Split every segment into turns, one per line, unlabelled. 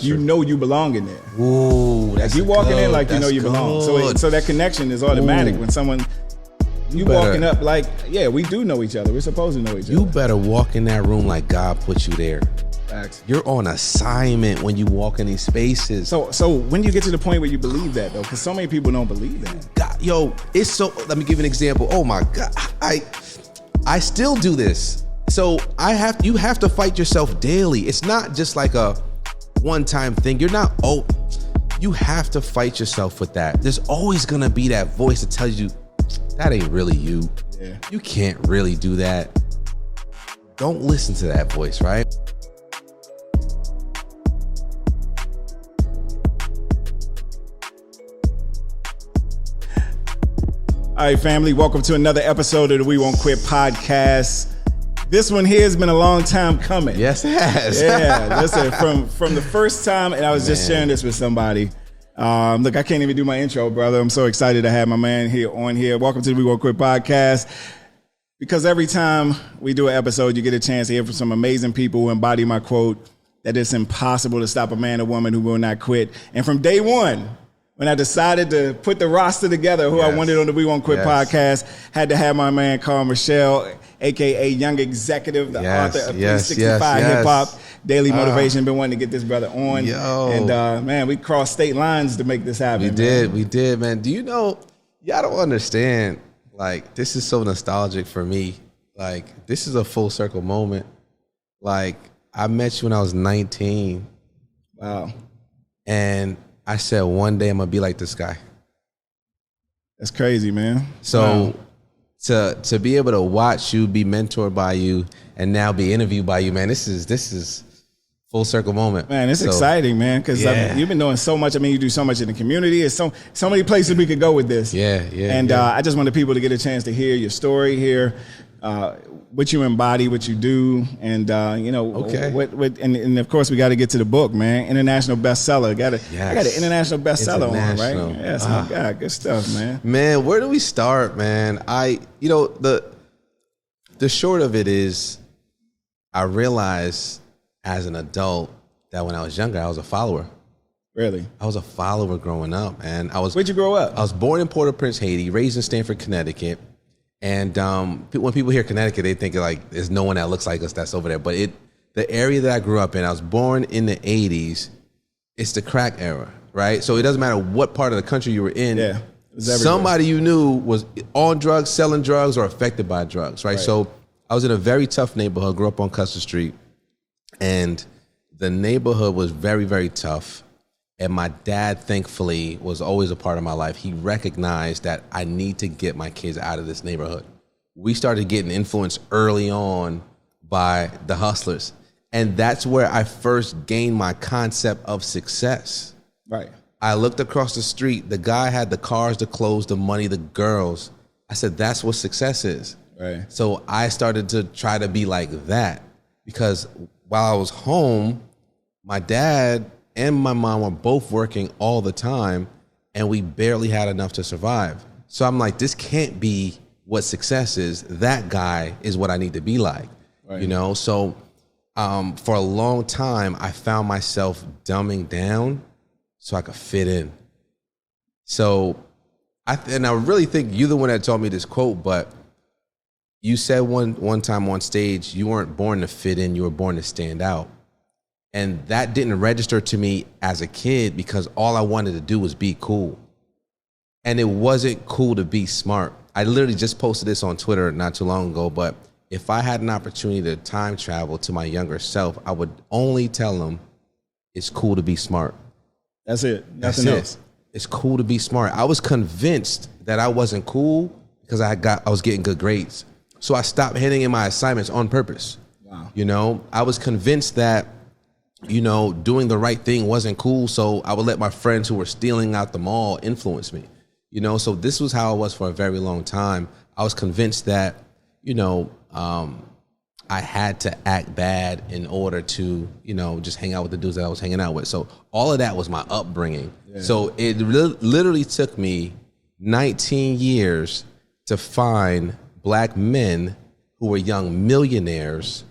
you know you belong in there.
Ooh, that's
you walking in like you know you
good.
belong. So that connection is automatic. When someone you walking up like, yeah, we do know each other. We're supposed to know each other.
You better walk in that room like God put you there.
Facts.
You're on assignment when you walk in these spaces.
So when do you get to the point where you believe that though? Because so many people don't believe that.
God, yo, it's so. Let me give you an example. Oh my God, I still do this. So you have to fight yourself daily. It's not just like a one-time thing. You're not. Oh, you have to fight yourself with that. There's always gonna be that voice that tells you that ain't really you.
Yeah.
You can't really do that. Don't listen to that voice, right?
All right, family, welcome to another episode of the We Won't Quit podcast. This one here has been a long time coming.
Yes, it has.
Yeah, listen, from the first time, and I was just sharing this with somebody. Look, I can't even do my intro, brother. I'm so excited to have my man here on here. Welcome to the We Won't Quit podcast. Because every time we do an episode, you get a chance to hear from some amazing people who embody my quote that it's impossible to stop a man or woman who will not quit. And from day one, when I decided to put the roster together, who I wanted on the We Won't Quit podcast, had to have my man called Michel, a.k.a. Young ExeKutive, the author of 365 Hip Hop, Daily Motivation. Been wanting to get this brother on. And man, we crossed state lines to make this happen.
We did, man. Do you know, y'all don't understand, like, this is so nostalgic for me. Like, this is a full circle moment. Like, I met you when I was 19.
Wow.
And I said, one day I'm gonna be like this guy.
That's crazy, man.
So to be able to watch you, be mentored by you, and now be interviewed by you, man, this is full circle moment.
Man, it's exciting, man, because you've been doing so much. I mean, you do so much in the community. There's so many places we could go with this. And I just wanted people to get a chance to hear your story, hear what you embody, what you do, and and of course we got to get to the book, man. International bestseller. I got an international bestseller on, right? Yes, my God, good stuff, man.
Man, where do we start, man? The short of it is, I realized as an adult that when I was younger, I was a follower.
Really?
I was a follower growing up, man.
Where'd you grow up?
I was born in Port-au-Prince, Haiti, raised in Stamford, Connecticut. And when people hear Connecticut, they think like there's no one that looks like us that's over there. But the area that I grew up in, I was born in the 80s. It's the crack era, right? So it doesn't matter what part of the country you were in.
Yeah,
somebody you knew was on drugs, selling drugs, or affected by drugs, right? So I was in a very tough neighborhood, grew up on Custer Street. And the neighborhood was very, very tough. And my dad, thankfully, was always a part of my life. He recognized that I need to get my kids out of this neighborhood. We started getting influenced early on by the hustlers. And that's where I first gained my concept of success.
Right.
I looked across the street. The guy had the cars, the clothes, the money, the girls. I said, that's what success is.
Right.
So I started to try to be like that. Because while I was home, my dad and my mom were both working all the time, and we barely had enough to survive. So I'm like, this can't be what success is. That guy is what I need to be like, you know? So for a long time, I found myself dumbing down so I could fit in. So I really think you're the one that told me this quote, but you said one time on stage, you weren't born to fit in, you were born to stand out. And that didn't register to me as a kid because all I wanted to do was be cool. And it wasn't cool to be smart. I literally just posted this on Twitter not too long ago, but if I had an opportunity to time travel to my younger self, I would only tell him it's cool to be smart.
That's it. Nothing else.
It's cool to be smart. I was convinced that I wasn't cool because I was getting good grades. So I stopped handing in my assignments on purpose.
Wow.
You know, I was convinced that doing the right thing wasn't cool, so I would let my friends who were stealing out the mall influence me. So this was how I was for a very long time. I was convinced that, I had to act bad in order to, just hang out with the dudes that I was hanging out with. So all of that was my upbringing. Yeah. So it literally took me 19 years to find black men who were young millionaires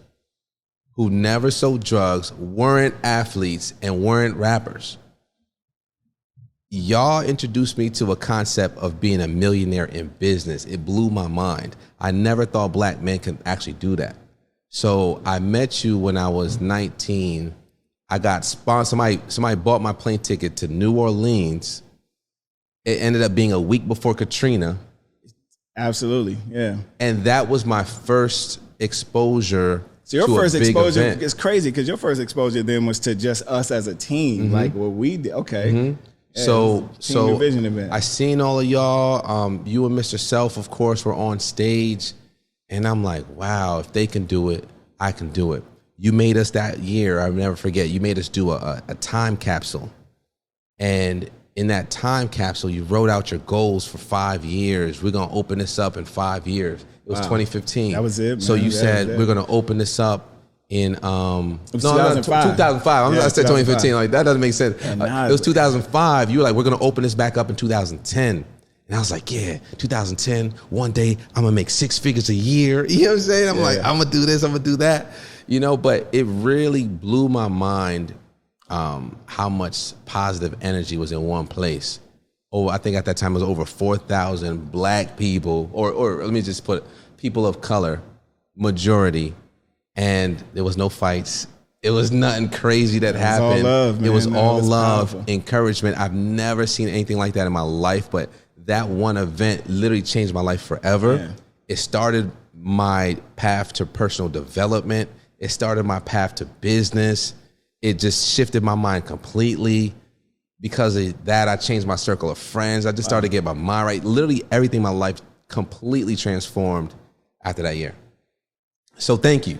who never sold drugs, weren't athletes, and weren't rappers. Y'all introduced me to a concept of being a millionaire in business. It blew my mind. I never thought black men could actually do that. So I met you when I was 19. I got sponsored. Somebody bought my plane ticket to New Orleans. It ended up being a week before Katrina.
Absolutely, yeah.
And that was my first exposure.
So your
to
first
a big
exposure
event.
is crazy because your first exposure then was to just us as a team, like what we did. Okay.
Mm-hmm.
Yeah,
So
division event.
I seen all of y'all. You and Mr. Self, of course, were on stage, and I'm like, wow, if they can do it, I can do it. You made us that year. I'll never forget. You made us do a time capsule, and in that time capsule, you wrote out your goals for 5 years. We're gonna open this up in 5 years. It was 2015.
That was it, man.
So you said we're gonna open this up in 2005. 2005. I said 2015. Like that doesn't make sense. It was 2005. You were like, we're gonna open this back up in 2010. And I was like, yeah, 2010. One day I'm gonna make 6 figures a year. You know what I'm saying? I'm like, I'm gonna do this. I'm gonna do that. You know, but it really blew my mind how much positive energy was in one place. I think at that time it was over 4,000 black people, or let me just put people of color, majority. And there was no fights. It was nothing crazy that happened.
All love, man.
It was all love,
powerful.
encouragement. I've never seen anything like that in my life, but that one event literally changed my life forever.
Yeah.
It started my path to personal development. It started my path to business. It just shifted my mind completely. Because of that, I changed my circle of friends. I just started to get my mind right. Literally everything in my life completely transformed after that year. So thank you.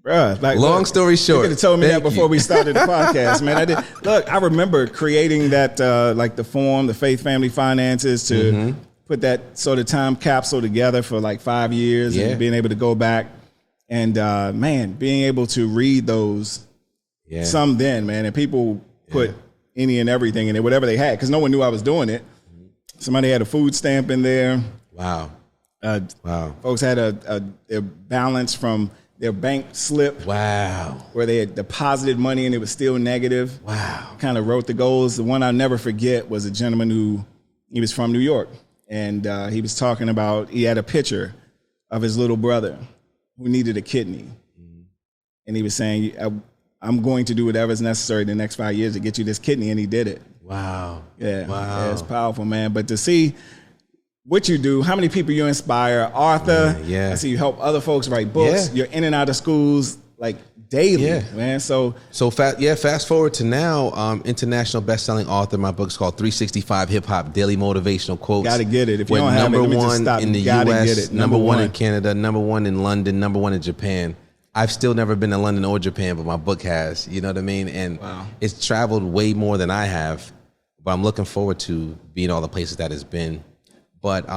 Bruh, like,
Long story short.
You could have told me that before
you.
we started the podcast, man. I did. Look, I remember creating that, like the form, the Faith Family Finances, to put that sort of time capsule together for like 5 years and being able to go back and, man, being able to read those, some then, man, and people put any and everything in it, whatever they had, because no one knew I was doing it. Somebody had a food stamp in there.
Wow.
Folks had a balance from their bank slip.
Wow.
Where they had deposited money and it was still negative.
Wow.
Kind of wrote the goals. The one I'll never forget was a gentleman he was from New York. And he was talking about, he had a picture of his little brother who needed a kidney. And he was saying, I'm going to do whatever's necessary the next 5 years to get you this kidney. And he did it.
Wow.
Yeah.
Wow.
Yeah, it's powerful, man. But to see what you do, how many people you inspire, Arthur.
Yeah.
I see you help other folks write books.
Yeah.
You're in and out of schools like daily, man. So
fast forward to now, international best-selling author. My book's called 365 Hip Hop Daily Motivational Quotes.
Gotta get it. If you don't have
number
it, let me just
one
stop.
in the
Gotta
U.S.,
get it.
number one in Canada, number one in London, number one in Japan. I've still never been to London or Japan, but my book has. You know what I mean? And it's traveled way more than I have. But I'm looking forward to being all the places that it's been. But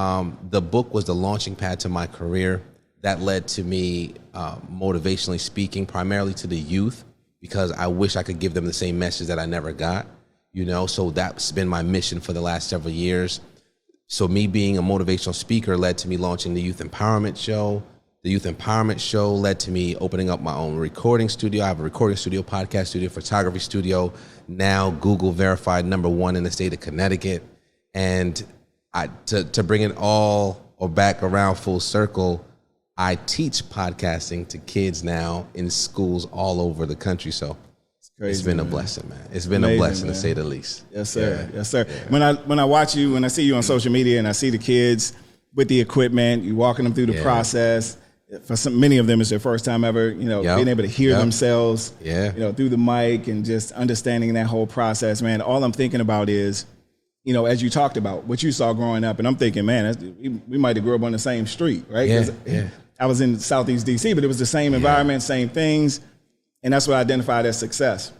the book was the launching pad to my career. That led to me motivationally speaking, primarily to the youth, because I wish I could give them the same message that I never got. You know, so that's been my mission for the last several years. So me being a motivational speaker led to me launching the Youth Empowerment Show. The Youth Empowerment Show led to me opening up my own recording studio. I have a recording studio, podcast studio, photography studio, now Google verified #1 in the state of Connecticut. And to bring it all or back around full circle, I teach podcasting to kids now in schools all over the country. So it's been a blessing, man. It's been a blessing, to say the least.
Yes, sir.
Yeah.
Yes, sir.
Yeah.
When I watch you, when I see you on social media and I see the kids with the equipment, you walking them through the process. For many of them, it's their first time ever, being able to hear themselves, through the mic and just understanding that whole process, man. All I'm thinking about is, as you talked about, what you saw growing up. And I'm thinking, man, we might have grew up on the same street, right?
Yeah.
I was in Southeast DC, but it was the same environment, same things. And that's what I identified as success.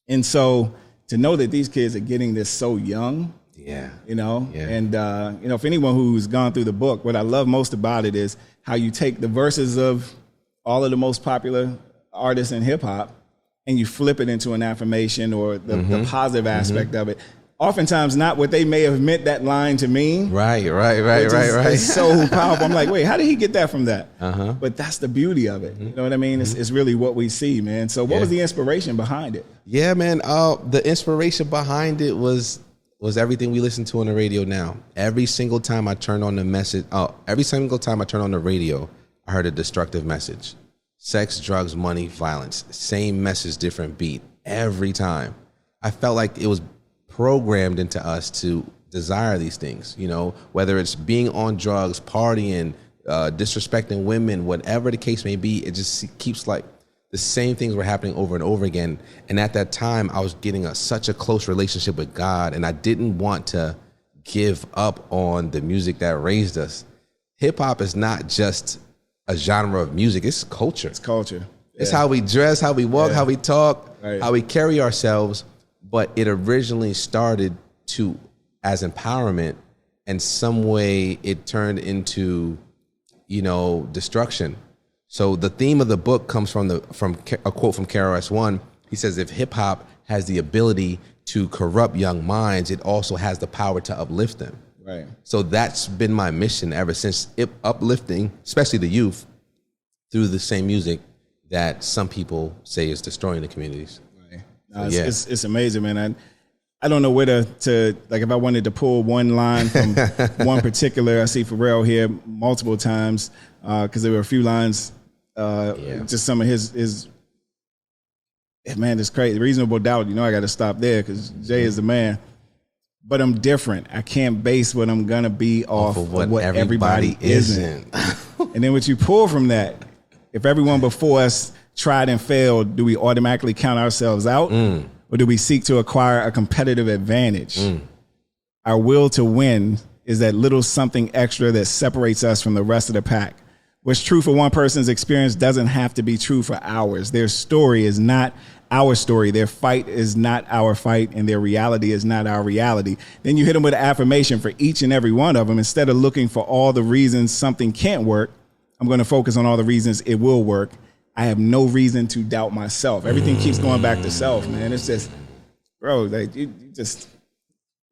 And so to know that these kids are getting this so young, and, for anyone who's gone through the book, what I love most about it is how you take the verses of all of the most popular artists in hip hop and you flip it into an affirmation or the positive aspect of it. oftentimes not what they may have meant that line to mean.
Right.
It's so powerful. I'm like, wait, how did he get that from that? But that's the beauty of it. You know what I mean? It's really what we see, man. So what was the inspiration behind it?
Yeah, man. The inspiration behind it was everything we listen to on the radio now. Every single time I turned on the message, every single time I turned on the radio, I heard a destructive message. Sex, drugs, money, violence. Same message, different beat. Every time. I felt like it was programmed into us to desire these things, you know, whether it's being on drugs, partying, disrespecting women, whatever the case may be. It just keeps like the same things were happening over and over again. And at that time, I was getting such a close relationship with God, and I didn't want to give up on the music that raised us. Hip hop is not just a genre of music. It's culture.
It's culture.
It's how we dress, how we walk, how we talk, how we carry ourselves. But it originally started as empowerment, and some way it turned into, you know, destruction. So the theme of the book comes from a quote from KRS-One. He says, if hip hop has the ability to corrupt young minds, it also has the power to uplift them.
Right.
So that's been my mission ever since, uplifting, especially the youth, through the same music that some people say is destroying the communities.
Right. It's amazing, man. I don't know where to like, if I wanted to pull one line from one particular, I see Pharrell here multiple times, because there were a few lines, just some of his man, it's crazy. Reasonable Doubt, you know, I got to stop there because Jay is the man. But I'm different. I can't base what I'm going to be off of what everybody isn't. And then what you pull from that, if everyone before us tried and failed, do we automatically count ourselves out? Or do we seek to acquire a competitive advantage? Our will to win is that little something extra that separates us from the rest of the pack. What's true for one person's experience doesn't have to be true for ours. Their story is not our story. Their fight is not our fight, and their reality is not our reality. Then you hit them with an affirmation for each and every one of them. Instead of looking for all the reasons something can't work, I'm going to focus on all the reasons it will work. I have no reason to doubt myself. Everything keeps going back to self, man. It's just, bro, like you just.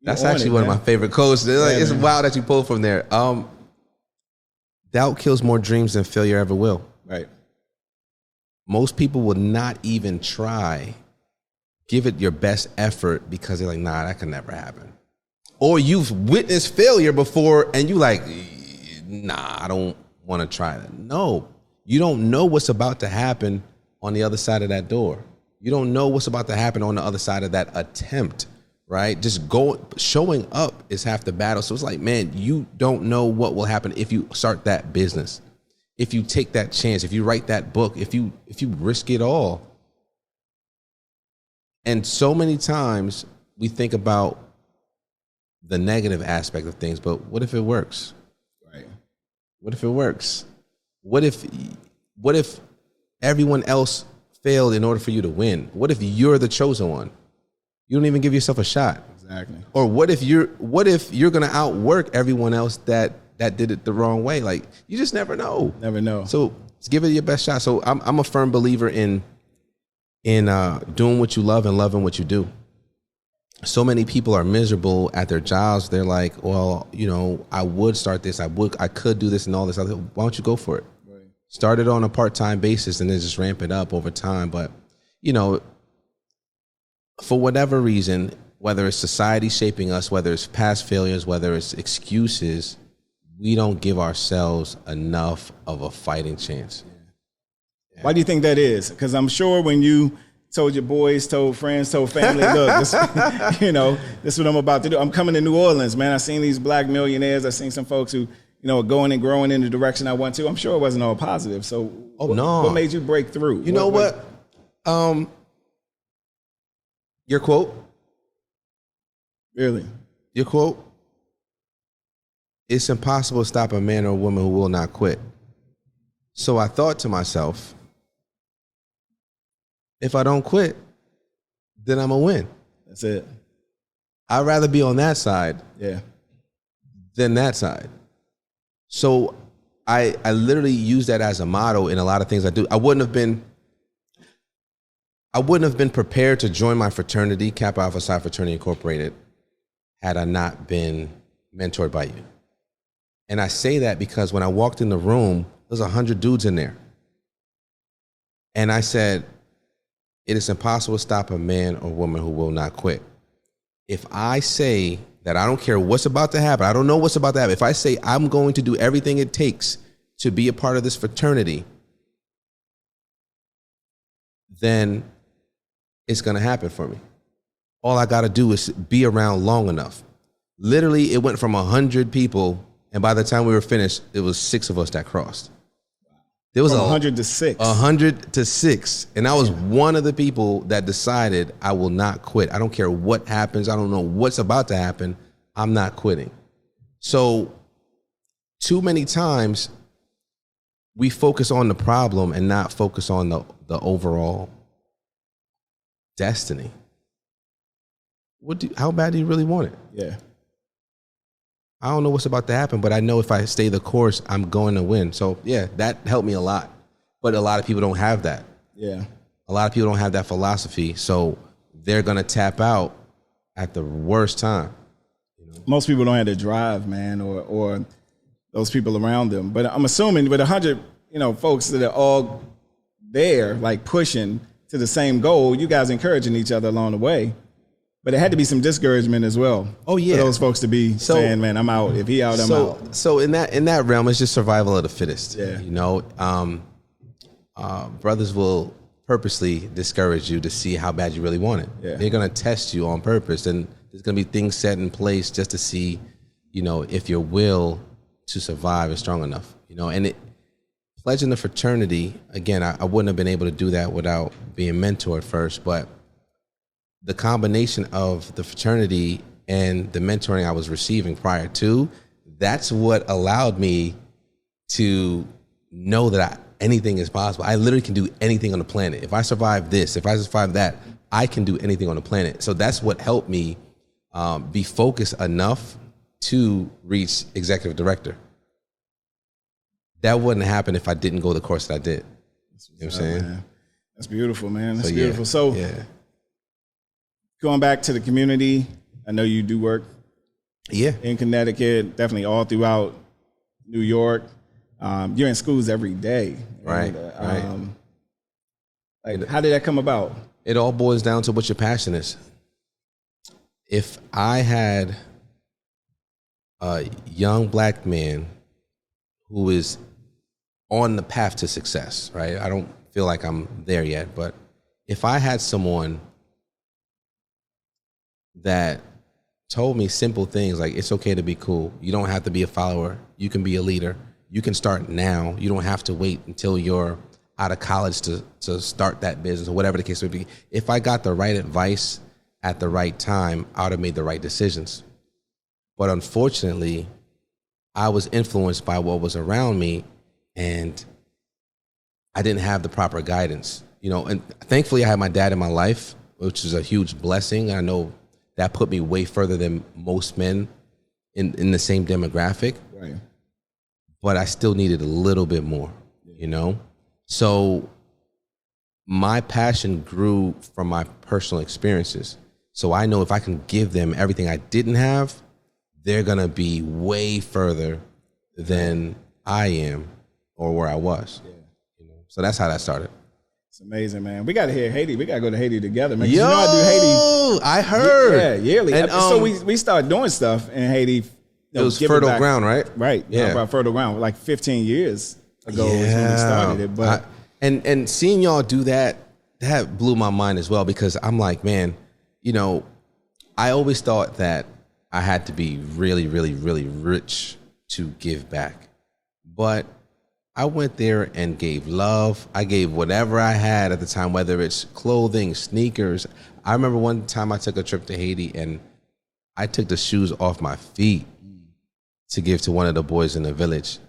That's actually one of my favorite quotes. It's wild that you pulled from there. Doubt kills more dreams than failure ever will.
Right.
Most people will not even try, give it your best effort because they're like, nah, that can never happen. Or you've witnessed failure before and you like, nah, I don't want to try that. No, you don't know what's about to happen on the other side of that door. You don't know what's about to happen on the other side of that attempt, right? Just showing up is half the battle. So it's like, man, you don't know what will happen if you start that business. If you take that chance, if you write that book, if you risk it all. And so many times we think about the negative aspect of things, but what if it works?
Right.
What if it works? What if everyone else failed in order for you to win? What if you're the chosen one? You don't even give yourself a shot.
Exactly.
Or what if you're gonna outwork everyone else that did it the wrong way? Like, you just never know.
Never know.
So give it your best shot. So I'm a firm believer in doing what you love and loving what you do. So many people are miserable at their jobs. They're like, well, you know, I would start this. I could do this and all this other. Why don't you go for it? Right. Start it on a part-time basis and then just ramp it up over time. But, you know, for whatever reason, whether it's society shaping us, whether it's past failures, whether it's excuses, we don't give ourselves enough of a fighting chance.
Yeah. Why do you think that is? Because I'm sure when you told your boys, told friends, told family, look, this, this is what I'm about to do. I'm coming to New Orleans, man. I seen these black millionaires. I seen some folks who, are going and growing in the direction I want to. I'm sure it wasn't all positive. So what made you break through?
You know what? Your quote.
Really?
Your quote. It's impossible to stop a man or a woman who will not quit. So I thought to myself, if I don't quit, then I'm going to win.
That's it.
I'd rather be on that side than that side. So I literally use that as a motto in a lot of things I do. I wouldn't have been prepared to join my fraternity, Kappa Alpha Psi Fraternity Incorporated, had I not been mentored by you. And I say that because when I walked in the room, there's 100 dudes in there. And I said, it is impossible to stop a man or woman who will not quit. If I say that I don't care what's about to happen, I don't know what's about to happen. If I say I'm going to do everything it takes to be a part of this fraternity, then it's going to happen for me. All I got to do is be around long enough. Literally, it went from 100 people, and by the time we were finished, it was 6 of us that crossed. There was
100 to 6.
100 to 6. And I was one of the people that decided I will not quit. I don't care what happens. I don't know what's about to happen. I'm not quitting. So too many times we focus on the problem and not focus on the overall destiny. How bad do you really want it?
Yeah.
I don't know what's about to happen, but I know if I stay the course, I'm going to win. So yeah, that helped me a lot. But a lot of people don't have that.
Yeah.
A lot of people don't have that philosophy. So they're going to tap out at the worst time.
Most people don't have the drive, man, or those people around them. But I'm assuming with 100, folks that are all there, like pushing to the same goal, you guys encouraging each other along the way. But it had to be some discouragement as well.
Oh yeah,
for those folks to be saying, "Man, I'm out. If he out, I'm out."
So in that realm, it's just survival of the fittest.
Yeah.
Brothers will purposely discourage you to see how bad you really want it.
Yeah.
They're gonna test you on purpose, and there's gonna be things set in place just to see, if your will to survive is strong enough. And pledging the fraternity again, I wouldn't have been able to do that without being mentored first, but the combination of the fraternity and the mentoring I was receiving prior to, that's what allowed me to know that anything is possible. I literally can do anything on the planet. If I survive this, if I survive that, I can do anything on the planet. So that's what helped me be focused enough to reach executive director. That wouldn't happen if I didn't go the course that I did. You know what I'm saying?
Man. That's beautiful, man. That's
So,
beautiful. So going back to the community, I know you do work in Connecticut, definitely all throughout New York. You're in schools every day.
Right,
And, how did that come about?
It all boils down to what your passion is. If I had a young black man who is on the path to success, right? I don't feel like I'm there yet, but if I had someone that told me simple things like it's okay to be cool. You don't have to be a follower. You can be a leader. You can start now. You don't have to wait until you're out of college to start that business or whatever the case may be. If I got the right advice at the right time, I would have made the right decisions. But unfortunately, I was influenced by what was around me and I didn't have the proper guidance, and thankfully I had my dad in my life, which is a huge blessing. I know that put me way further than most men in the same demographic.
Right.
But I still needed a little bit more, So my passion grew from my personal experiences. So I know if I can give them everything I didn't have, they're going to be way further than I am or where I was.
Yeah.
So that's how that started.
It's amazing, man. We got to hear Haiti. We got to go to Haiti together, man.
Yo,
I do Haiti.
I heard.
Yeah, yearly.
And,
so we started doing stuff in Haiti.
It was fertile ground, right?
Right.
Yeah.
About fertile ground. Like 15 years ago is when we started it. But
and seeing y'all do that blew my mind as well, because I'm like, man, I always thought that I had to be really, really, really rich to give back. But I went there and gave love. I gave whatever I had at the time, whether it's clothing, sneakers. I remember one time I took a trip to Haiti and I took the shoes off my feet to give to one of the boys in the village.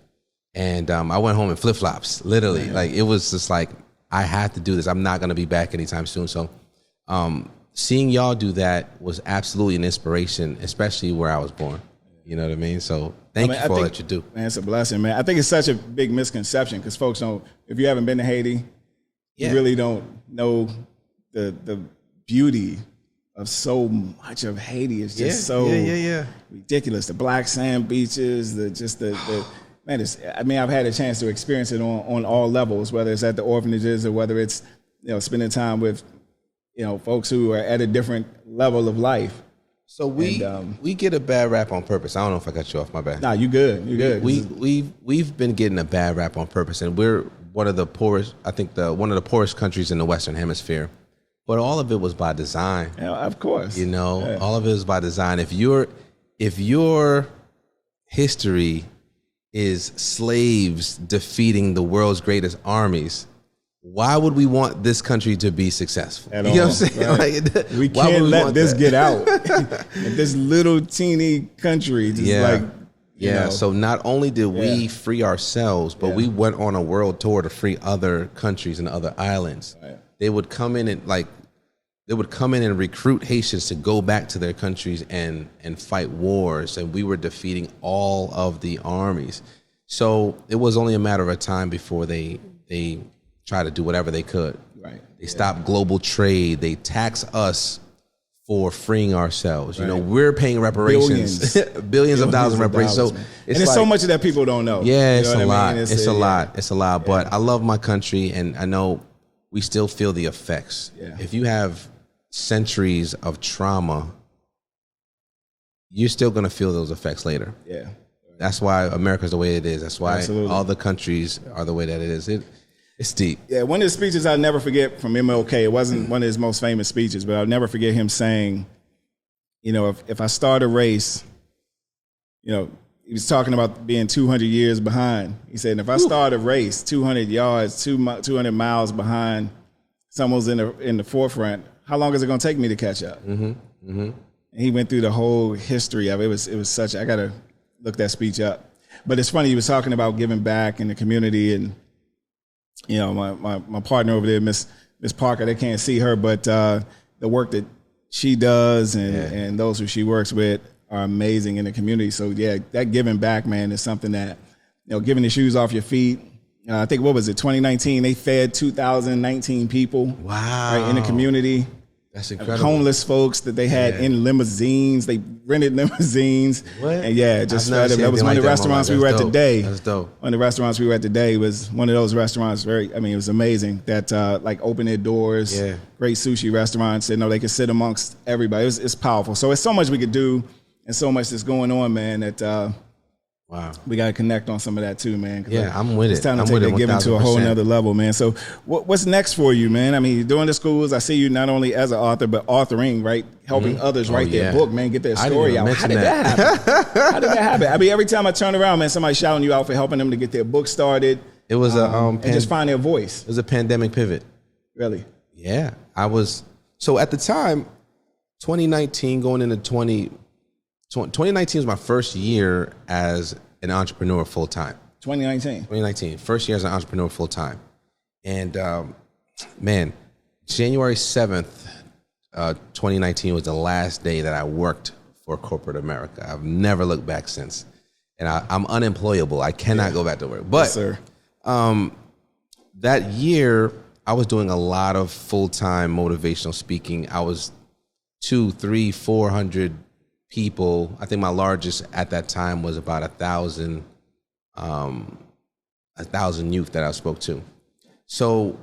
And I went home in flip-flops, literally. Yeah. Like, it was just like, I have to do this. I'm not going to be back anytime soon. So seeing y'all do that was absolutely an inspiration, especially where I was born. You know what I mean? So thank you for all that you do.
Man, it's a blessing, man. I think it's such a big misconception because folks don't, if you haven't been to Haiti, you really don't know the beauty so much of Haiti is just ridiculous. The black sand beaches, the man. I've had a chance to experience it on all levels, whether it's at the orphanages or whether it's spending time with folks who are at a different level of life.
So we get a bad rap on purpose. I don't know if I got you off. My bad.
Nah, you good. You good.
We've been getting a bad rap on purpose, and we're one of the poorest. I think one of the poorest countries in the Western Hemisphere. But all of it was by design.
Yeah, of course.
All of it was by design. If your history is slaves defeating the world's greatest armies, why would we want this country to be successful?
You know what I'm saying? Right. We can't let this get out. This little teeny country.
So not only did we free ourselves, but we went on a world tour to free other countries and other islands. Right. They would come in and recruit Haitians to go back to their countries and fight wars, and we were defeating all of the armies. So it was only a matter of time before they try to do whatever they could.
Right.
They stop global trade. They tax us for freeing ourselves. Right. We're paying reparations, billions of dollars in reparations. So
it's so much that people don't know.
Yeah, it's a lot. It's a lot. But I love my country, and I know we still feel the effects. Yeah. If you have centuries of trauma, you're still going to feel those effects later.
Yeah.
That's why America's the way it is. That's why all the countries are the way that it is. It's deep.
Yeah, one of the speeches I'll never forget from MLK, it wasn't one of his most famous speeches, but I'll never forget him saying, if I start a race, he was talking about being 200 years behind. He said, if I start a race 200 yards, 200 miles behind someone's in the forefront, how long is it going to take me to catch up? Mm-hmm. Mm-hmm. And he went through the whole history of it. It was such, I got to look that speech up. But it's funny, he was talking about giving back in the community, and my partner over there, Miss Parker, they can't see her, but the work that she does and those who she works with are amazing in the community. So that giving back, man, is something that, giving the shoes off your feet. I think, what was it, 2019, they fed 2,019 people.
Wow.
Right, in the community.
That's incredible.
Homeless folks that they had in limousines. They rented limousines.
What?
And just fed them. That was one of the restaurants we were at today.
That's dope.
One of the restaurants we were at today was one of those restaurants. It was amazing that opened their doors. Yeah. Great sushi restaurants. They could sit amongst everybody. It's powerful. So it's so much we could do, and so much that's going on, man, that
wow,
we got to connect on some of that too, man.
Yeah, I'm with it.
It's time to take that giving to a whole nother level, man. So what's next for you, man? I mean, you're doing the schools. I see you not only as an author, but authoring, right? Helping others write their book, man, get their story out. How did that happen? How did that happen? I mean, every time I turn around, man, somebody's shouting you out for helping them to get their book started.
It was
and just find their voice.
It was a pandemic pivot.
Really?
Yeah. So at the time, 2019 going into 2019 was my first year as an entrepreneur full time.
2019.
First year as an entrepreneur full time. And January 7th, 2019 was the last day that I worked for corporate America. I've never looked back since. And I'm unemployable. I cannot go back to work. But
yes, sir.
That year, I was doing a lot of full-time motivational speaking. I was 200, 300, 400 people. I think my largest at that time was about 1,000 youth that I spoke to. So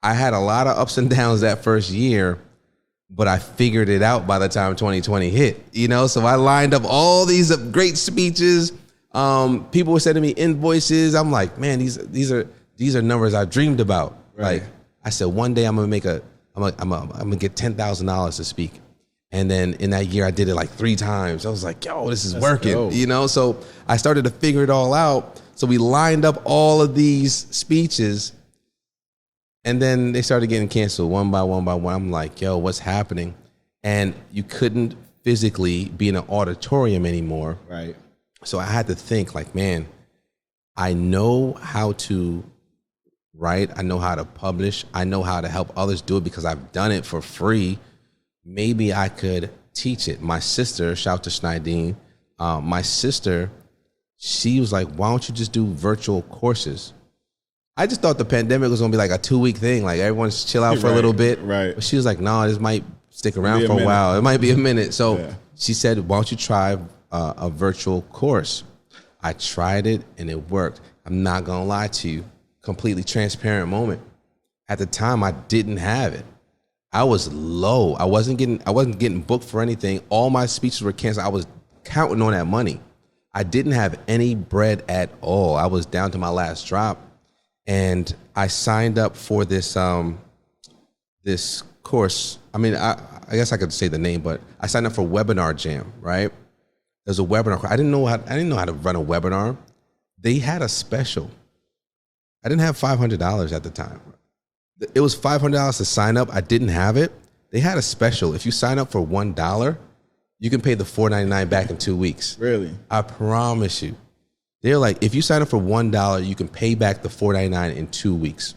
I had a lot of ups and downs that first year, but I figured it out by the time 2020 hit, So I lined up all these great speeches. People were sending me invoices. I'm like, man, these are numbers I dreamed about. Right. Like I said, one day I'm gonna get $10,000 to speak. And then in that year, I did it like 3 times. I was like, yo, this is working, dope. So I started to figure it all out. So we lined up all of these speeches, and then they started getting canceled one by one by one. I'm like, yo, what's happening? And you couldn't physically be in an auditorium anymore.
Right.
So I had to think like, man, I know how to write. I know how to publish. I know how to help others do it because I've done it for free. Maybe I could teach it. My sister, shout out to Schneidine, my sister, she was like, why don't you just do virtual courses? I just thought the pandemic was gonna be like a 2-week thing, like everyone's chill out for a little bit.
Right.
But she was like, no, this might stick around for a while. It might be a minute. So she said, why don't you try a virtual course? I tried it and it worked. I'm not going to lie to you. Completely transparent moment. At the time, I didn't have it. I was low. I wasn't getting booked for anything. All my speeches were canceled. I was counting on that money. I didn't have any bread at all. I was down to my last drop. And I signed up for this this course. I mean, I guess I could say the name, but I signed up for Webinar Jam, right? There's a webinar. I didn't know how to run a webinar. They had a special. I didn't have $500 at the time. It was $500 to sign up. I didn't have it. They had a special. If you sign up for $1, you can pay the $4.99 back in 2 weeks.
Really?
I promise you. They're like, if you sign up for $1, you can pay back the $4.99 in 2 weeks.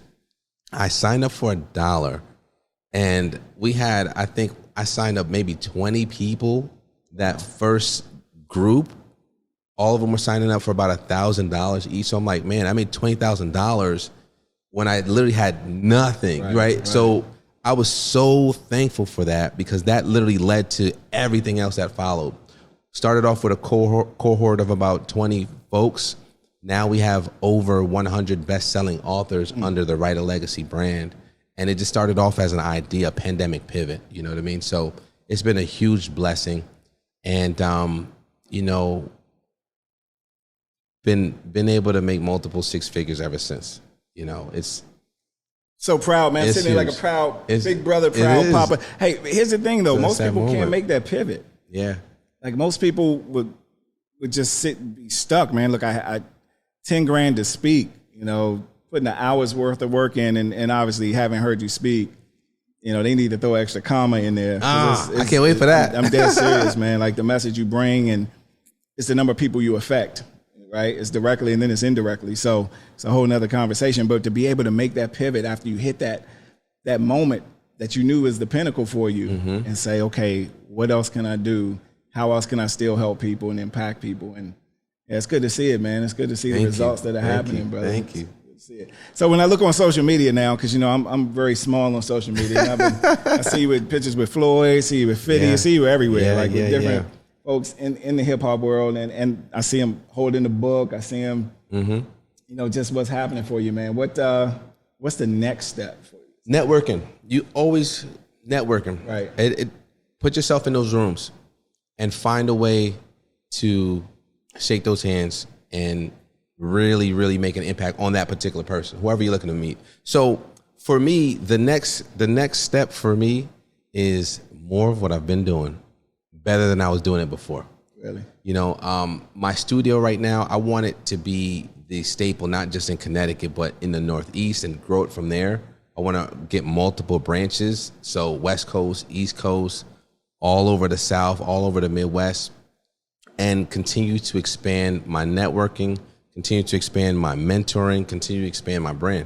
I signed up for $1, and we had, I think I signed up maybe 20 people that first group. All of them were signing up for about $1,000 each. So I'm like, man, I made $20,000 when I literally had nothing, right? So I was so thankful for that, because that literally led to everything else that followed. Started off with a cohort of about 20 folks. Now we have over 100 best-selling authors under the Write a Legacy brand. And it just started off as an idea, a pandemic pivot, you know what I mean? So it's been a huge blessing. And, you know, been able to make multiple six figures ever since. You know, it's
so proud, man. Sitting there like a proud big brother, proud papa. Hey, here's the thing though. Most people can't make that pivot.
Yeah.
Like most people would just sit and be stuck, man. Look, I 10 grand to speak, you know, putting an hour's worth of work in, and obviously having heard you speak, you know, they need to throw an extra comma in there.
I can't wait for that.
I'm dead serious, man. Like the message you bring, and it's the number of people you affect. Right? It's directly and then it's indirectly. So it's a whole nother conversation. But to be able to make that pivot after you hit that moment that you knew was the pinnacle for you, and say, okay, what else can I do? How else can I still help people and impact people? And yeah, it's good to see it, man. It's good to see the results that are happening, brother.
Thank you.
See it. So when I look on social media now, because you know I'm very small on social media, and I see you with pictures with Floyd, see you with 50, I see you everywhere, with different folks in the hip hop world, and I see him holding the book. I see him, you know, just what's happening for you, man. What's the next step for you?
Networking. You always networking,
right?
Put yourself in those rooms and find a way to shake those hands and really, really make an impact on that particular person, whoever you're looking to meet. So for me, the next step for me is more of what I've been doing, better than I was doing it before.
Really?
You know, my studio right now, I want it to be the staple, not just in Connecticut, but in the Northeast, and grow it from there. I want to get multiple branches. So West Coast, East Coast, all over the South, all over the Midwest, and continue to expand my networking, continue to expand my mentoring, continue to expand my brand.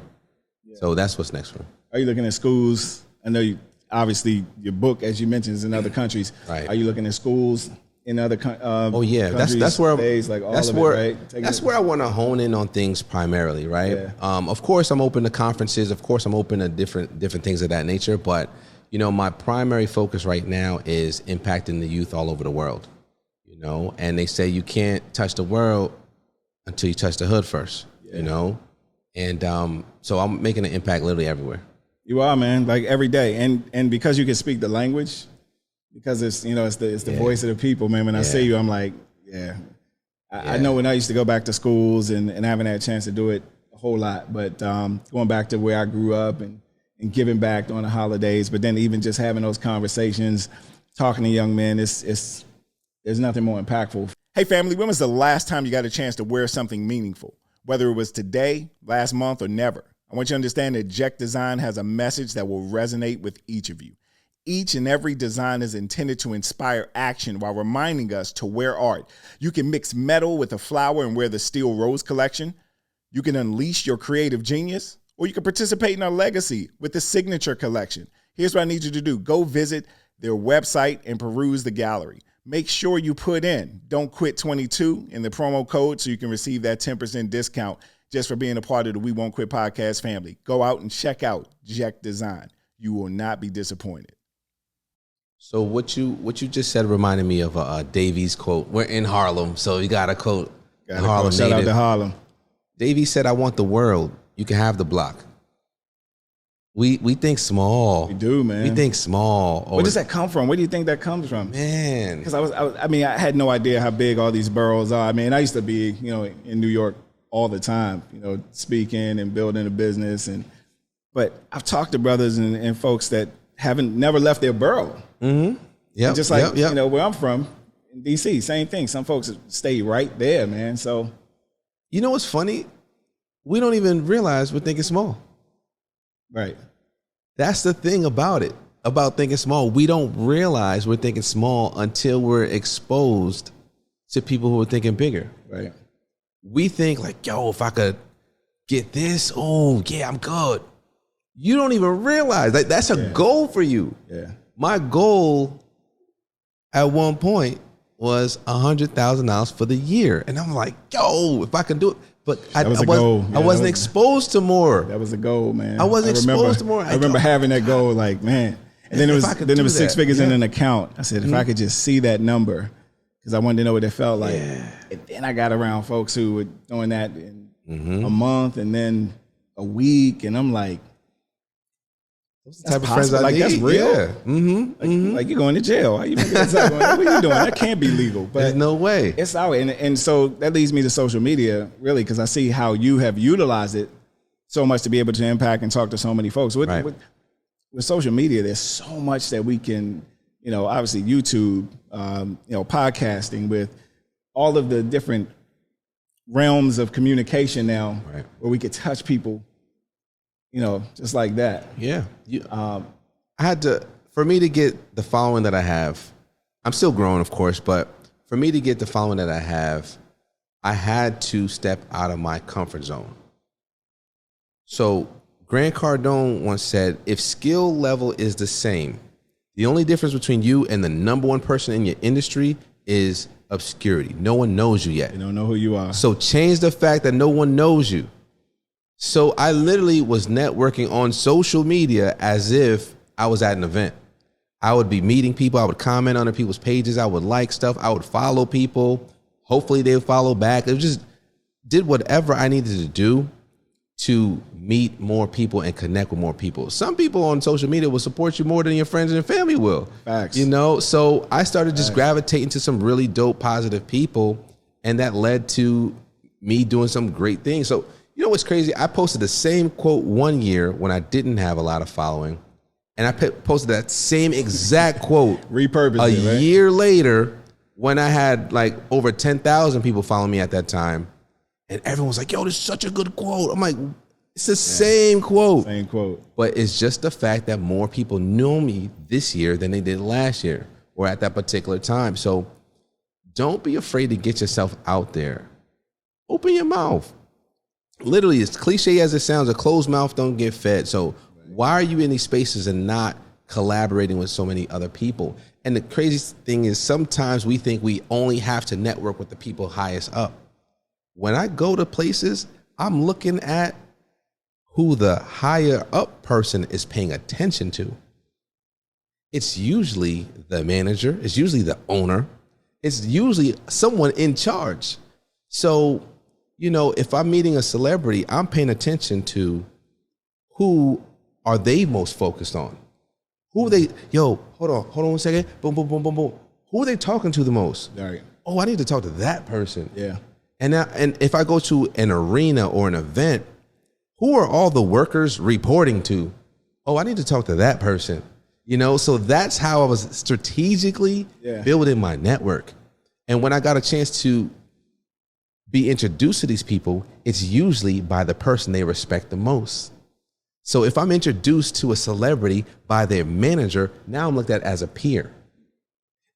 Yeah. So that's what's next for me.
Are you looking at schools? I know obviously your book, as you mentioned, is in other countries.
Right.
Are you looking at schools in other countries?
That's where
right?
That's where I want to hone in on things primarily, right?
Yeah.
Of course, I'm open to conferences. Of course, I'm open to different things of that nature. But you know, my primary focus right now is impacting the youth all over the world. You know, and they say you can't touch the world until you touch the hood first. Yeah. You know, and so I'm making an impact literally everywhere.
You are, man, like every day, and because you can speak the language, because it's, you know, it's the voice of the people, man. When I see you, I'm like, I know when I used to go back to schools and haven't had a chance to do it a whole lot, but going back to where I grew up and giving back on the holidays, but then even just having those conversations, talking to young men, there's nothing more impactful. Hey, family, when was the last time you got a chance to wear something meaningful? Whether it was today, last month, or never. I want you to understand that ExeKutive Design has a message that will resonate with each of you. Each and every design is intended to inspire action while reminding us to wear art. You can mix metal with a flower and wear the Steel Rose collection. You can unleash your creative genius, or you can participate in our legacy with the Signature collection. Here's what I need you to do. Go visit their website and peruse the gallery. Make sure you put in Don't Quit 22 in the promo code so you can receive that 10% discount just for being a part of the We Won't Quit podcast family. Go out and check out ExeKutive Design. You will not be disappointed.
So what you just said reminded me of a Davies quote. We're in Harlem, so you got a quote. Harlem
Shout out
native.
to Harlem.
Davies said, "I want the world. You can have the block." We think small.
We do, man.
We think small.
Where does that come from? Where do you think that comes from?
Man,
Because I had no idea how big all these boroughs are. I mean, I used to be, in New York all the time, speaking and building a business. But I've talked to brothers and folks that never left their borough.
Mm-hmm. Yeah.
Just like, where I'm from, in D.C., same thing. Some folks stay right there, man. So.
You know what's funny? We don't even realize we're thinking small.
Right.
That's the thing about it, about thinking small. We don't realize we're thinking small until we're exposed to people who are thinking bigger.
Right.
We think like, yo, if I could get this, oh, yeah, I'm good. You don't even realize like that's a goal for you.
Yeah.
My goal at one point was $100,000 for the year. And I'm like, yo, if I can do it. But I wasn't exposed to more.
That was a goal, man.
I wasn't exposed to more.
I remember having that goal, like, man. And then it was 6 figures in an account. I said, if I could just see that number, because I wanted to know what it felt like. Yeah. And then I got around folks who were doing that in a month and then a week, and I'm like,
those the type of friends I need.
That's real.
Yeah. Mm-hmm.
Like you're going to jail. What are you doing? That can't be legal. But
there's no way.
It's out. And so that leads me to social media, really, because I see how you have utilized it so much to be able to impact and talk to so many folks. With social media, there's so much that we can, obviously YouTube, podcasting, with all of the different realms of communication now, where we could touch people, just like that.
Yeah. I had to, for me to get the following that I have, I'm still growing, of course, but for me to get the following that I have, I had to step out of my comfort zone. So Grant Cardone once said, if skill level is the same, the only difference between you and the number one person in your industry is obscurity. No one knows you yet.
You don't know who you are.
So change the fact that no one knows you. So I literally was networking on social media as if I was at an event. I would be meeting people. I would comment on other people's pages. I would like stuff. I would follow people. Hopefully they would follow back. It just did whatever I needed to do to meet more people and connect with more people. Some people on social media will support you more than your friends and your family will.
Facts.
So I started just gravitating to some really dope, positive people, and that led to me doing some great things. So you know what's crazy? I posted the same quote one year when I didn't have a lot of following, and I posted that same exact quote
repurposed
a year later when I had like over 10,000 people following me at that time, and everyone was like, yo, this is such a good quote. I'm like, it's the same quote.
Same quote.
But it's just the fact that more people know me this year than they did last year or at that particular time. So don't be afraid to get yourself out there. Open your mouth. Literally, as cliche as it sounds, a closed mouth don't get fed. So why are you in these spaces and not collaborating with so many other people? And the crazy thing is sometimes we think we only have to network with the people highest up. When I go to places, I'm looking at who the higher up person is paying attention to. It's usually the manager. It's usually the owner. It's usually someone in charge. So if I'm meeting a celebrity, I'm paying attention to who are they most focused on? Who are they? Yo, hold on 1 second. Boom, boom, boom, boom, boom. Who are they talking to the most?
Right.
Oh, I need to talk to that person.
Yeah.
And if I go to an arena or an event, who are all the workers reporting to? Oh, I need to talk to that person. So that's how I was strategically building my network. And when I got a chance to be introduced to these people, it's usually by the person they respect the most. So if I'm introduced to a celebrity by their manager, now I'm looked at as a peer.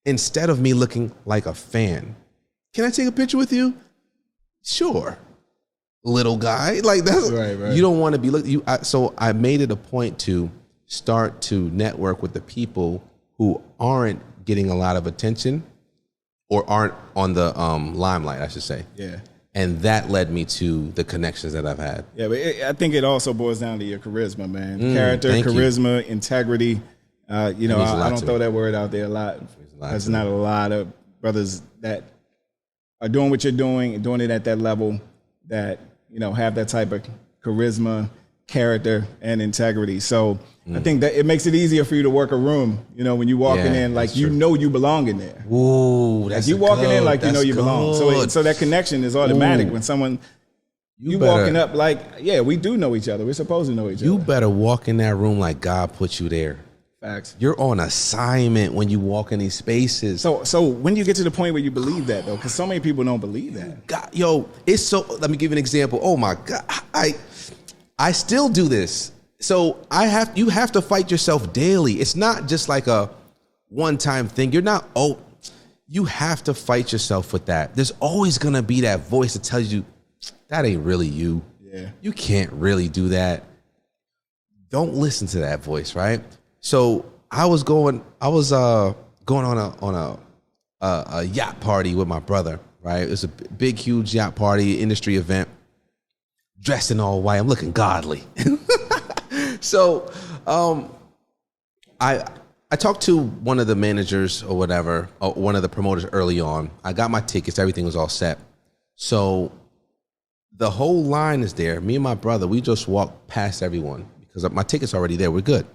Instead of me looking like a fan. Can I take a picture with you? Sure. Little guy. Like that's right. You don't want to be looked. So I made it a point to start to network with the people who aren't getting a lot of attention or aren't on the limelight, I should say.
Yeah.
And that led me to the connections that I've had.
Yeah, but I think it also boils down to your charisma, man. Character, charisma, integrity. You know, I don't throw that word out there a lot. There's not a lot of brothers that are doing what you're doing and doing it at that level that, you know, have that type of charisma, character, and integrity. So I think that it makes it easier for you to work a room, you know, when you walking in, like, you know, you belong in there.
Ooh, that's
like you walking in like you know you belong. So that connection is automatic. When someone you walking up like, yeah, we do know each other. We're supposed to know each other.
You better walk in that room like God put you there.
Facts.
You're on assignment when you walk in these spaces.
So when do you get to the point where you believe that, though? Because so many people don't believe that.
God, yo, it's so. Let me give you an example. Oh my God, I still do this. So you have to fight yourself daily. It's not just like a one-time thing. You have to fight yourself with that. There's always gonna be that voice that tells you that ain't really you.
Yeah.
You can't really do that. Don't listen to that voice, right? So I was going on a yacht party with my brother, right? It was a big, huge yacht party, industry event, dressed in all white. I'm looking godly. So I talked to one of the managers or whatever, or one of the promoters early on. I got my tickets. Everything was all set. So the whole line is there. Me and my brother, we just walked past everyone because my ticket's already there. We're good.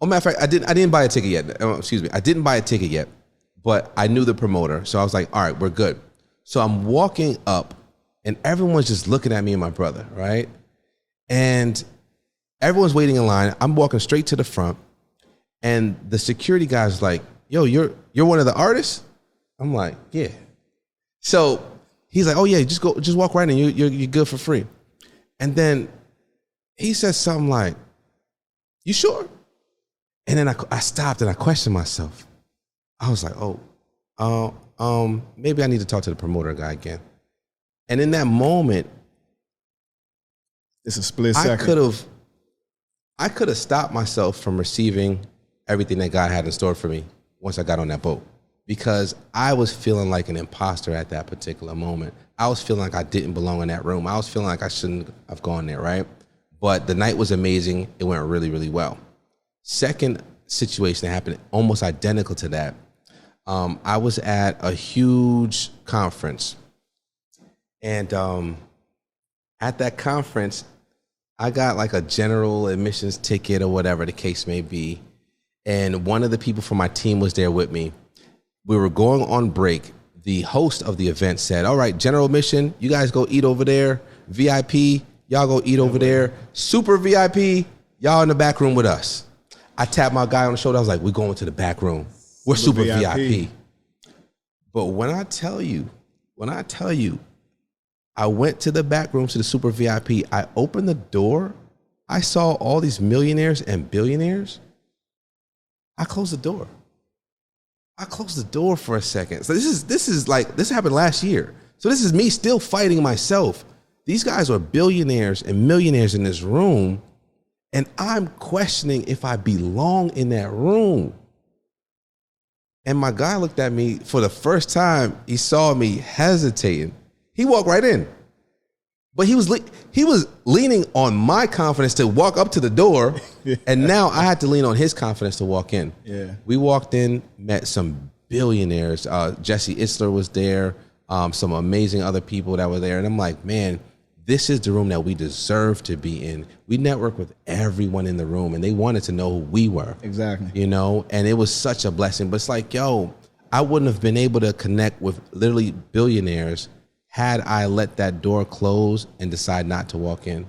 Oh, matter of fact, I didn't buy a ticket yet. Excuse me. I didn't buy a ticket yet, but I knew the promoter. So I was like, all right, we're good. So I'm walking up and everyone's just looking at me and my brother, right? And everyone's waiting in line. I'm walking straight to the front and the security guy's like, yo, you're one of the artists? I'm like, yeah. So he's like, oh yeah, just walk right in. You're good for free. And then he says something like, you sure? And then I stopped and I questioned myself. I was like, maybe I need to talk to the promoter guy again. And in that moment,
it's a split second.
I could have stopped myself from receiving everything that God had in store for me once I got on that boat, because I was feeling like an imposter at that particular moment. I was feeling like I didn't belong in that room. I was feeling like I shouldn't have gone there, right? But the night was amazing. It went really, really well. Second situation that happened almost identical to that. I was at a huge conference, and at that conference, I got like a general admissions ticket or whatever the case may be. And one of the people from my team was there with me. We were going on break. The host of the event said, all right, general admission, you guys go eat over there. VIP, y'all go eat over there. Super VIP, y'all in the back room with us. I tapped my guy on the shoulder. I was like, we're going to the back room. We're super VIP. But when I tell you, I went to the back room to the super VIP. I opened the door. I saw all these millionaires and billionaires. I closed the door. For a second. So this happened last year. So this is me still fighting myself. These guys are billionaires and millionaires in this room, and I'm questioning if I belong in that room. And my guy looked at me for the first time. He saw me hesitating. He walked right in. But he was leaning on my confidence to walk up to the door, and now I had to lean on his confidence to walk in.
Yeah.
We walked in, met some billionaires. Jesse Itzler was there, some amazing other people that were there. And I'm like, man, this is the room that we deserve to be in. We networked with everyone in the room, and they wanted to know who we were.
Exactly.
You know, and it was such a blessing. But it's like, yo, I wouldn't have been able to connect with literally billionaires had I let that door close and decide not to walk in.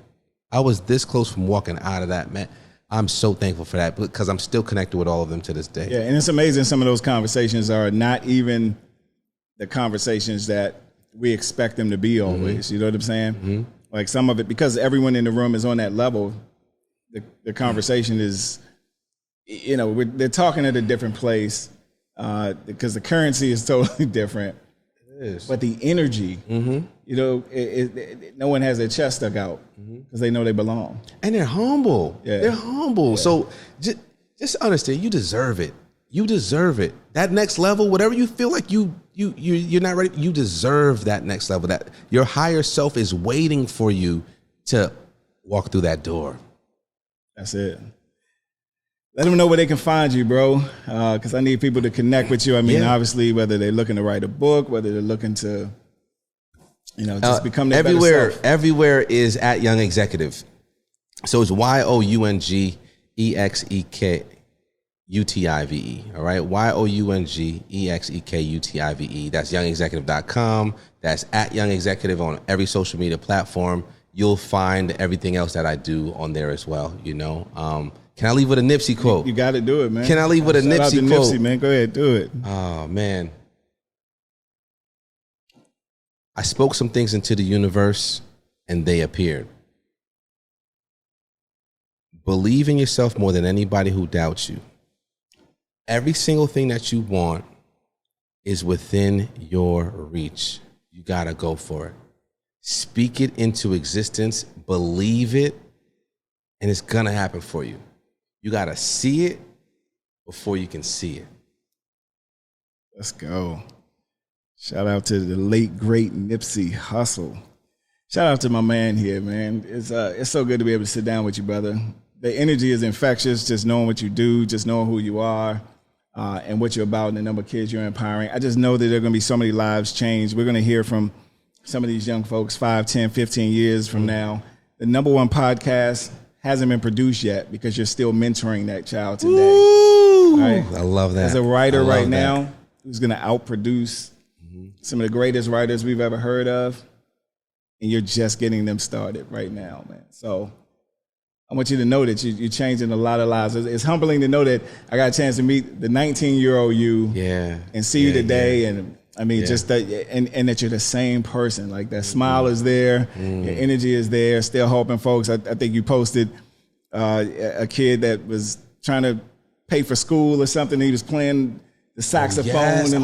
I was this close from walking out of that, man. I'm so thankful for that because I'm still connected with all of them to this day.
Yeah, and it's amazing some of those conversations are not even the conversations that we expect them to be always. Mm-hmm. You know what I'm saying? Mm-hmm. Like some of it, because everyone in the room is on that level, the conversation is, you know, they're talking at a different place because the currency is totally different. But the energy, mm-hmm. you know, no one has their chest stuck out because they know they belong.
And they're humble. Yeah. They're humble. Yeah. So just understand, you deserve it. You deserve it. That next level, whatever you feel like you're not ready, you deserve that next level. That your higher self is waiting for you to walk through that door.
That's it. Let them know where they can find you, bro. Because I need people to connect with you. I mean, obviously, whether they're looking to write a book, whether they're looking to, just become their
everywhere.
better self.
Everywhere is at Young ExeKutive. So it's YOUNGEXEKUTIVE. All right, YOUNGEXEKUTIVE. That's youngexecutive.com. That's at Young ExeKutive on every social media platform. You'll find everything else that I do on there as well. Can I leave with a Nipsey quote?
You got to do it, man.
Can I leave with a
Shout out to
Nipsey quote?
Nipsey, man. Go ahead, do it.
Oh, man. I spoke some things into the universe and they appeared. Believe in yourself more than anybody who doubts you. Every single thing that you want is within your reach. You got to go for it. Speak it into existence, believe it, and it's going to happen for you. You got to see it before you can see it.
Let's go. Shout out to the late, great Nipsey Hussle. Shout out to my man here, man. It's so good to be able to sit down with you, brother. The energy is infectious, just knowing what you do, just knowing who you are, and what you're about and the number of kids you're empowering. I just know that there are going to be so many lives changed. We're going to hear from some of these young folks 5, 10, 15 years from now. The number one podcast hasn't been produced yet because you're still mentoring that child today.
Ooh,
right?
I love that.
As a writer right now who's going to outproduce some of the greatest writers we've ever heard of, and you're just getting them started right now, man. So I want you to know that you're changing a lot of lives. It's humbling to know that I got a chance to meet the 19-year-old you and see you today. And I mean, just that, and that you're the same person. Like that smile is there, your energy is there, still helping folks. I think you posted a kid that was trying to pay for school or something. He was playing the saxophone in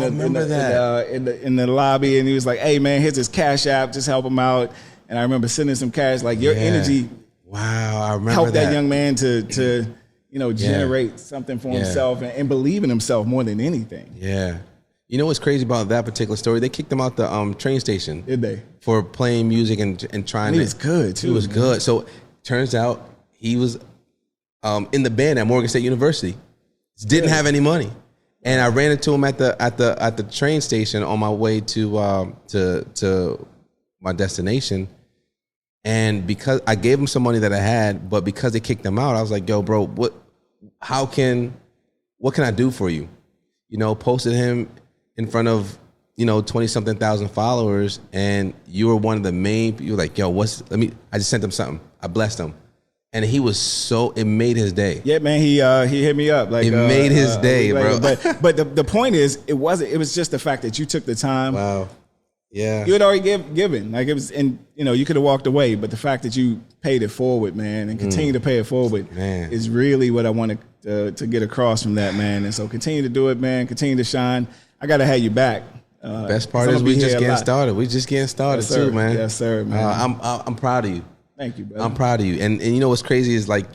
the lobby, and he was like, "Hey man, here's his Cash App, just help him out." And I remember sending some cash. Like your energy,
I remember
helped that young man to generate something for himself and believe in himself more than anything.
Yeah. You know what's crazy about that particular story? They kicked him out the train station.
Did they? For
playing music and trying to.
He was good too.
He was good. So turns out he was in the band at Morgan State University. Didn't have any money, and I ran into him at the train station on my way to my destination. And because I gave him some money that I had, but because they kicked him out, I was like, "Yo, bro, what can I do for you?" Posted him in front of 20-something thousand followers, and you were one of the main. You were like, "Yo, I just sent him something. I blessed him." And he was it made his day.
Yeah, man, he hit me up. Like,
it made his day, bro.
But the point is, it was just the fact that you took the time.
Wow. Yeah.
You had already given. Like it was, and you could have walked away, but the fact that you paid it forward, man, and continue to pay it forward is really what I wanted to get across from that, man. And so continue to do it, man. Continue to shine. I got to have you back.
Best part is we just getting started. We just getting started too, man.
Yes, sir, man.
I'm proud of you.
Thank you, brother.
I'm proud of you. And you know what's crazy is like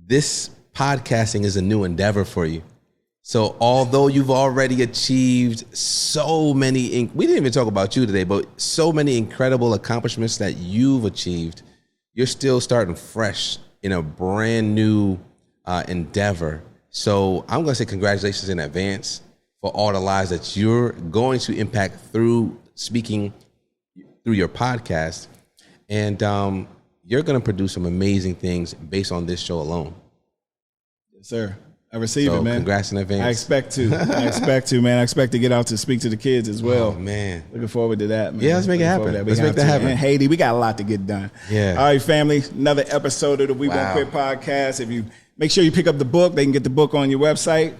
this podcasting is a new endeavor for you. So although you've already achieved so many, we didn't even talk about you today, but so many incredible accomplishments that you've achieved, you're still starting fresh in a brand new endeavor. So I'm going to say congratulations in advance for all the lives that you're going to impact through speaking through your podcast. And you're going to produce some amazing things based on this show alone.
Yes, sir. I receive it, man.
Congrats in advance.
I expect to, man. I expect to get out to speak to the kids as well.
Oh, man.
Looking forward to that, man.
Yeah, let's make it happen. Let's make that happen.
And Haiti, we got a lot to get done.
Yeah.
All right, family. Another episode of the We Won't Quit podcast. If you make sure you pick up the book, they can get the book on your website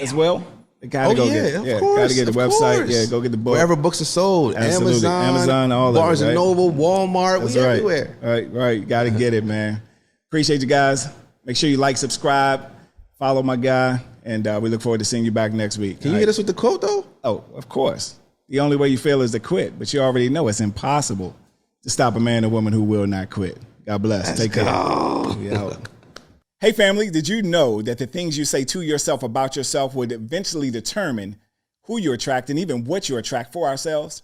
as well. Gotta get the website. Course. Yeah, go get the book.
Wherever books are sold.
Absolutely. Amazon, all
Barnes
of it.
Barnes and Noble, Walmart,
That's
we
right.
everywhere.
Right. Gotta get it, man. Appreciate you guys. Make sure you like, subscribe, follow my guy, and we look forward to seeing you back next week.
Can you hit us with the quote, though?
Oh, of course. The only way you fail is to quit, but you already know it's impossible to stop a man or woman who will not quit. God bless. Take care. Yeah. Hey, family, did you know that the things you say to yourself about yourself would eventually determine who you attract and even what you attract for ourselves?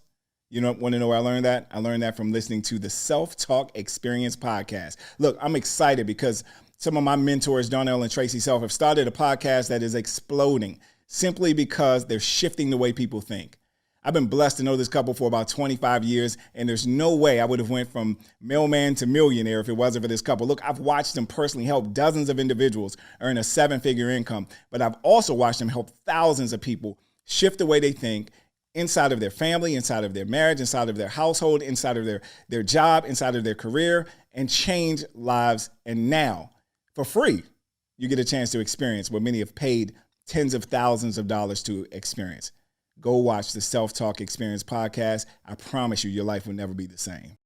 You want to know where I learned that? I learned that from listening to the Self-Talk Experience podcast. Look, I'm excited because some of my mentors, Darnell and Tracy Self, have started a podcast that is exploding simply because they're shifting the way people think. I've been blessed to know this couple for about 25 years, and there's no way I would have went from mailman to millionaire if it wasn't for this couple. Look, I've watched them personally help dozens of individuals earn a 7-figure income, but I've also watched them help thousands of people shift the way they think inside of their family, inside of their marriage, inside of their household, inside of their job, inside of their career, and change lives. And now, for free, you get a chance to experience what many have paid tens of thousands of dollars to experience. Go watch the Self-Talk Experience podcast. I promise you, your life will never be the same.